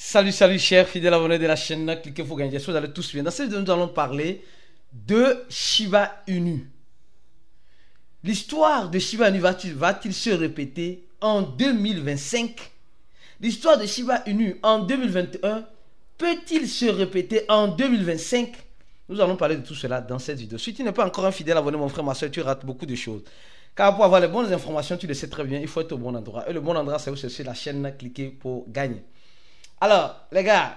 Salut, salut, chers fidèles abonnés de la chaîne. Cliquez pour gagner. J'espère que vous allez tous bien. Dans cette vidéo, nous allons parler de Shiba Inu. L'histoire de Shiba Inu va-t-il se répéter en 2025? L'histoire de Shiba Inu en 2021 peut-il se répéter en 2025? Nous allons parler de tout cela dans cette vidéo. Si tu n'es pas encore un fidèle abonné, mon frère, ma soeur, tu rates beaucoup de choses. Car pour avoir les bonnes informations, tu le sais très bien, il faut être au bon endroit. Et le bon endroit, c'est où chercher la chaîne, cliquez pour gagner. Alors, les gars,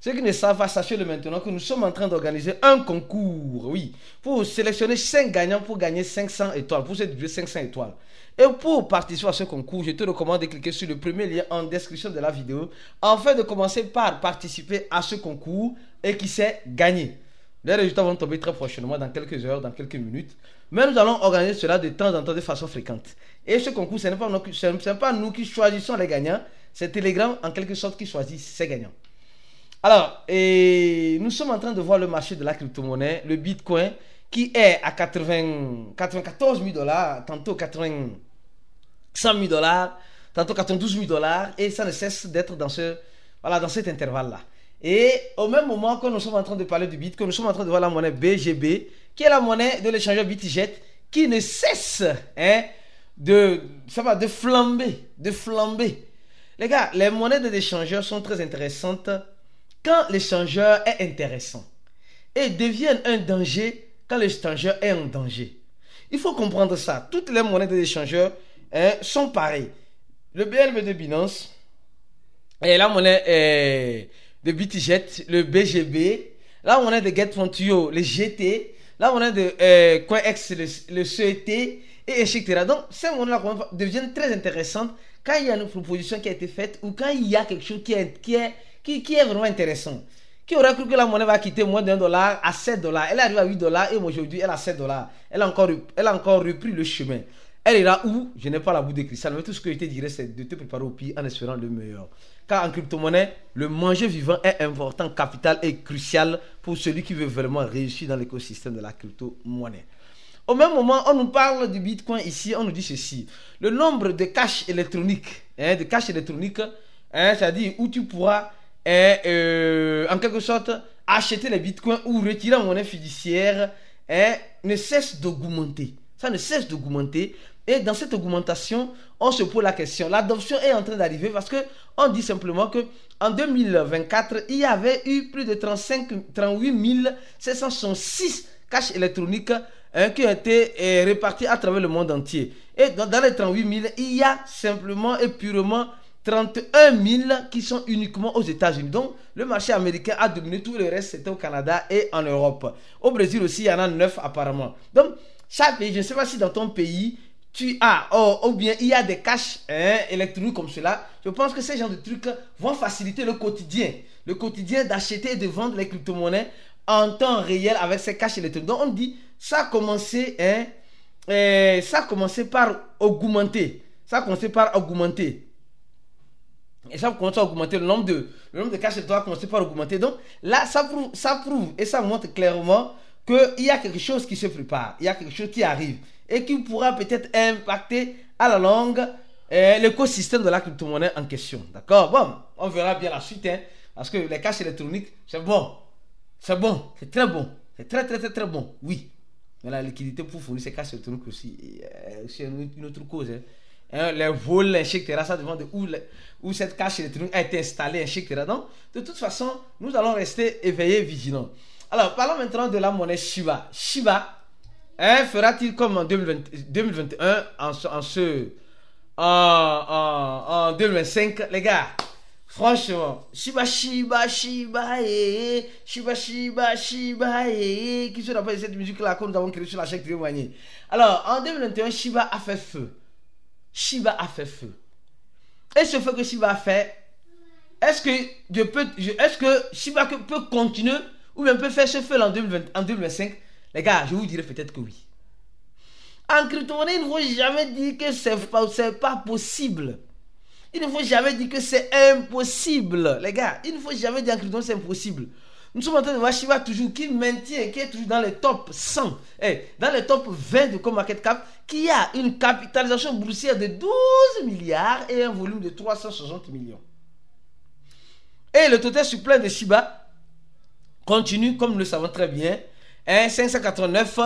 ceux qui ne savent pas, sachez-le maintenant que nous sommes en train d'organiser un concours, oui, pour sélectionner 5 gagnants pour gagner 500 étoiles, pour cette vidéo 500 étoiles. Et pour participer à ce concours, je te recommande de cliquer sur le premier lien en description de la vidéo, afin de commencer par participer à ce concours et qui sait gagner. Les résultats vont tomber très prochainement, dans quelques heures, dans quelques minutes. Mais nous allons organiser cela de temps en temps de façon fréquente. Et ce concours, ce n'est pas nous qui choisissons les gagnants, c'est Telegram en quelque sorte qui choisit ses gagnants. Alors, nous sommes en train de voir le marché de la crypto-monnaie, le Bitcoin, qui est à 94 000 $, tantôt 100 000 $, tantôt 92 000 $, et ça ne cesse d'être dans cet intervalle-là. Et au même moment que nous sommes en train de parler du Bitcoin, nous sommes en train de voir la monnaie BGB, qui est la monnaie de l'échangeur BitGet, qui ne cesse de flamber. Les gars, les monnaies de l'échangeur sont très intéressantes quand l'échangeur est intéressant et deviennent un danger quand l'échangeur est en danger. Il faut comprendre ça. Toutes les monnaies de l'échangeur sont pareilles. Le BNB de Binance, et la monnaie de BitGet, le BGB, la monnaie de GetFontio, le GT, la monnaie de CoinEx, le CET, et etc. Donc, ces monnaies-là deviennent très intéressantes quand il y a une proposition qui a été faite ou quand il y a quelque chose qui est vraiment intéressant. Qui aurait cru que la monnaie va quitter moins d'$1 à 7 $. Elle arrive à 8 $ et aujourd'hui elle a 7 $. Elle a encore repris le chemin. Elle est là où je n'ai pas la boule de cristal. Mais tout ce que je te dirais, c'est de te préparer au pire en espérant le meilleur. Car en crypto-monnaie, le manger vivant est important, capital et crucial pour celui qui veut vraiment réussir dans l'écosystème de la crypto-monnaie. Au même moment, on nous parle du Bitcoin ici, on nous dit ceci. Le nombre de cash électroniques, c'est-à-dire où tu pourras en quelque sorte acheter les Bitcoins ou retirer en monnaie fiduciaire, ne cesse d'augmenter. Ça ne cesse d'augmenter. Et dans cette augmentation, on se pose la question. L'adoption est en train d'arriver parce qu'on dit simplement qu'en 2024, il y avait eu plus de 38 766 cash électroniques qui ont été répartis à travers le monde entier. Et dans les 38 000, il y a simplement et purement 31 000 qui sont uniquement aux États-Unis. Donc, le marché américain a dominé, tout le reste, c'était au Canada et en Europe. Au Brésil aussi, il y en a 9 apparemment. Donc, chaque pays, je ne sais pas si dans ton pays, tu as, ou bien il y a des cash électroniques comme cela. Je pense que ces genres de trucs vont faciliter le quotidien d'acheter et de vendre les crypto-monnaies en temps réel avec ces cash électroniques. Donc, on dit, ça a commencé par augmenter. Et ça commence à augmenter, le nombre de cash électroniques a commencé par augmenter. Donc là, ça prouve et ça montre clairement qu'il y a quelque chose qui se prépare, il y a quelque chose qui arrive et qui pourra peut-être impacter à la longue l'écosystème de la crypto-monnaie en question. D'accord? Bon, on verra bien la suite, parce que les cash électroniques, c'est bon, c'est très bon, c'est très bon, oui. Mais la liquidité pour fournir ces cash électroniques aussi, c'est une autre cause. Les vols, etc. Ça dépend de où cette cash électronique a été installée, etc. Donc, de toute façon, nous allons rester éveillés, vigilants. Alors, parlons maintenant de la monnaie Shiba. Shiba, fera-t-il comme en 2021, en 2025, les gars? Franchement, Shiba, qui se rappelle cette musique-là que nous avons créée sur la chaîne Triomanie. Alors, en 2021, Shiba a fait feu. Et ce feu que Shiba a fait, est-ce que Shiba peut continuer ou bien peut faire ce feu en 2025? Les gars, je vous dirais peut-être que oui. En crypto-monnaie, il ne faut jamais dire que c'est pas possible. Il ne faut jamais dire que c'est impossible. Les gars, il ne faut jamais dire en crypto-monnaie c'est impossible. Nous sommes en train de voir Shiba toujours qui maintient, qui est toujours dans les top 100, dans les top 20 de CoinMarketCap, qui a une capitalisation boursière de 12 milliards et un volume de 360 millions. Et le total supplément de Shiba continue, comme nous le savons très bien, 589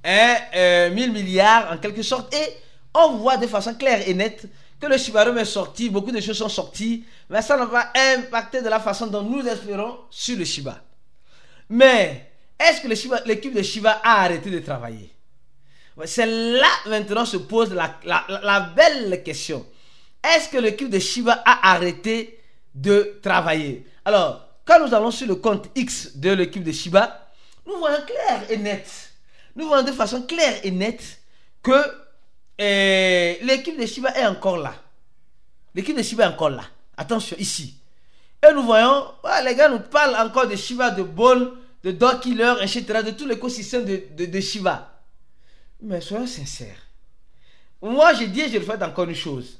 1000 milliards en quelque sorte. Et on voit de façon claire et nette que le Shiba Inu est sorti, beaucoup de choses sont sorties, mais ça n'a pas impacté de la façon dont nous espérons sur le Shiba. Mais est-ce que l'équipe de Shiba a arrêté de travailler? C'est là maintenant se pose la belle question. Est-ce que l'équipe de Shiba a arrêté de travailler? Alors, quand nous allons sur le compte X de l'équipe de Shiba, nous voyons clair et net. Nous voyons de façon claire et nette que l'équipe de Shiba est encore là. L'équipe de Shiba est encore là. Attention, ici. Et nous voyons, les gars nous parlent encore de Shiba, de Ball, de Dog Killer, etc., de tout l'écosystème de Shiba. Mais soyons sincères. Moi, je dis et je le fais encore une chose.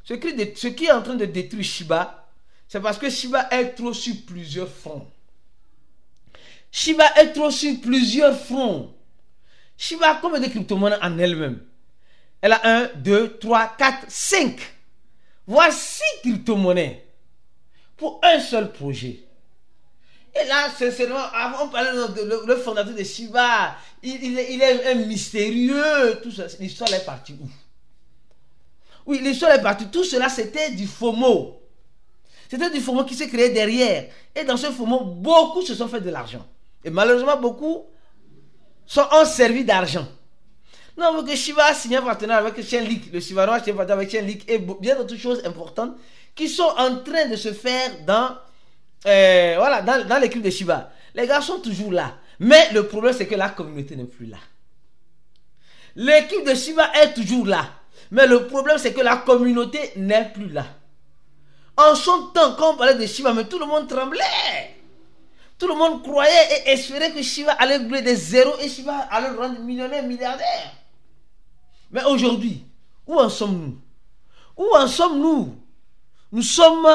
Ce qui est en train de détruire Shiba, c'est parce que Shiba est trop sur plusieurs fronts. Shiba est trop sur plusieurs fronts. Shiba a combien de crypto-monnaies en elle-même? Elle a 1, 2, 3, 4, 5. Voire 6 crypto-monnaies pour un seul projet. Et là, sincèrement, on parlait de le fondateur de Shiba. Il est un mystérieux. Tout ça, l'histoire est partie où? Oui, l'histoire est partie. Tout cela, c'était du FOMO. C'était du FOMO qui s'est créé derrière. Et dans ce FOMO, beaucoup se sont fait de l'argent. Et malheureusement, beaucoup ont servi d'argent. Non, mais que Shiba a signé un partenariat avec Chainlink. Le Shiba a signé un partenariat avec Chainlink et bien d'autres choses importantes qui sont en train de se faire dans l'équipe de Shiba. Les gars sont toujours là. Mais le problème, c'est que la communauté n'est plus là. L'équipe de Shiba est toujours là. Mais le problème, c'est que la communauté n'est plus là. En son temps, quand on parlait de Shiba, mais tout le monde tremblait. Tout le monde croyait et espérait que Shiba allait brûler des zéros et Shiba allait le rendre millionnaire, milliardaire. Mais aujourd'hui, où en sommes-nous? Où en sommes-nous? Nous sommes...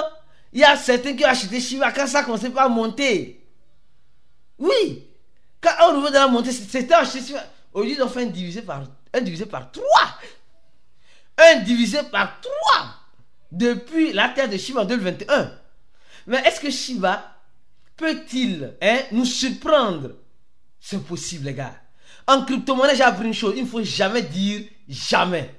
Il y a certains qui ont acheté Shiba quand ça ne commençait pas à monter. Oui. Quand au niveau de la montée, c'était acheté Shiba. Aujourd'hui, ils ont fait un divisé par 3. Un divisé par 3. Depuis la terre de Shiba en 2021. Mais est-ce que Shiba peut-il nous surprendre? C'est possible, les gars. En crypto-monnaie, j'ai appris une chose. Il ne faut jamais dire jamais.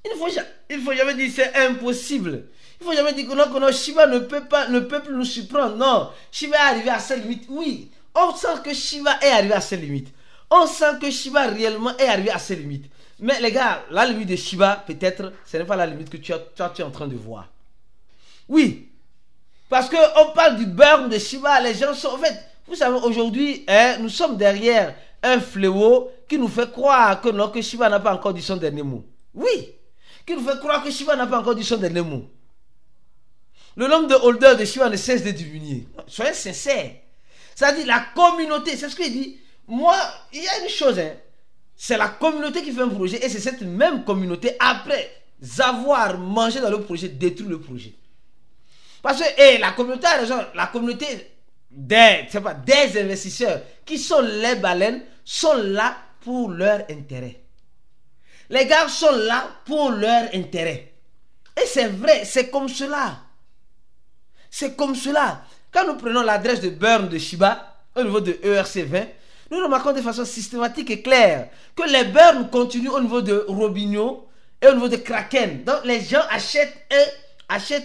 Il ne faut jamais dire c'est impossible. Il ne faut jamais dire que non, Shiba ne peut plus nous surprendre. Non, Shiba est arrivé à ses limites. Oui, on sent que Shiba est arrivé à ses limites. On sent que Shiba réellement est arrivé à ses limites. Mais les gars, la limite de Shiba, peut-être, ce n'est pas la limite que tu es en train de voir. Oui, parce qu'on parle du burn de Shiba. Les gens sont... En fait, vous savez, aujourd'hui, nous sommes derrière un fléau qui nous fait croire que non, que Shiba n'a pas encore dit son dernier mot. Oui, qui nous fait croire que Shiba n'a pas encore dit son dernier mot. Le nombre de holders de Shiba ne cesse de diminuer. Soyez sincères. Ça dit la communauté, c'est ce qu'il dit. Moi, il y a une chose, c'est la communauté qui fait un projet et c'est cette même communauté, après avoir mangé dans le projet, détruit le projet. Parce que la communauté a raison, la communauté des investisseurs qui sont les baleines sont là pour leur intérêt. Les gars sont là pour leur intérêt. Et c'est vrai, c'est comme cela. C'est comme cela. Quand nous prenons l'adresse de burn de Shiba au niveau de ERC20, nous remarquons de façon systématique et claire que les burns continuent au niveau de Robinho et au niveau de Kraken. Donc les gens achètent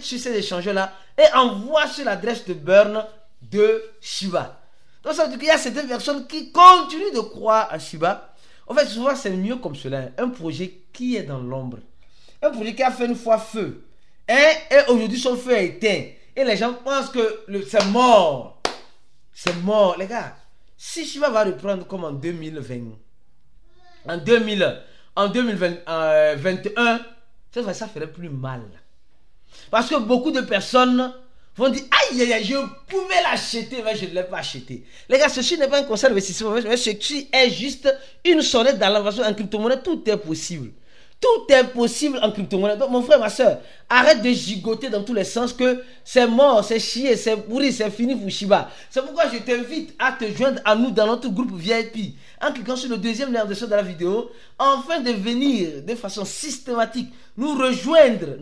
sur ces échangeurs-là et envoient sur l'adresse de burn de Shiba. Donc ça veut dire qu'il y a certaines personnes qui continuent de croire à Shiba. En fait, souvent c'est mieux comme cela. Un projet qui est dans l'ombre. Un projet qui a fait une fois feu. Et aujourd'hui son feu est éteint. Et les gens pensent que c'est mort. C'est mort, les gars. Si Shiba va reprendre comme en 2020, en 2021, ça ferait plus mal. Parce que beaucoup de personnes vont dire aïe aïe aïe, je pouvais l'acheter, mais je ne l'ai pas acheté. Les gars, ceci n'est pas un conseil d'investissement, mais ceci est juste une sonnette d'invention en crypto-monnaie. Tout est possible. Tout est possible en crypto-monnaie. Donc, mon frère, ma soeur, arrête de gigoter dans tous les sens que c'est mort, c'est chier, c'est pourri, c'est fini pour Shiba. C'est pourquoi je t'invite à te joindre à nous dans notre groupe VIP en cliquant sur le deuxième lien de la vidéo, afin de venir de façon systématique nous rejoindre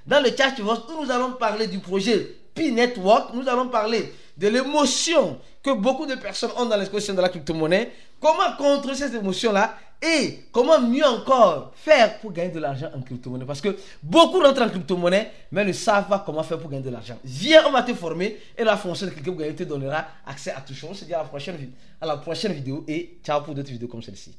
dans le chat où nous allons parler du projet P-Network, nous allons parler de l'émotion que beaucoup de personnes ont dans l'exposition de la crypto-monnaie, comment contrôler cette émotion-là et comment mieux encore faire pour gagner de l'argent en crypto-monnaie. Parce que beaucoup rentrent en crypto-monnaie, mais ne savent pas comment faire pour gagner de l'argent. Viens, on va te former et la fonction de cliquer pour gagner te donnera accès à tout chose. On se dit à la prochaine vidéo et ciao pour d'autres vidéos comme celle-ci.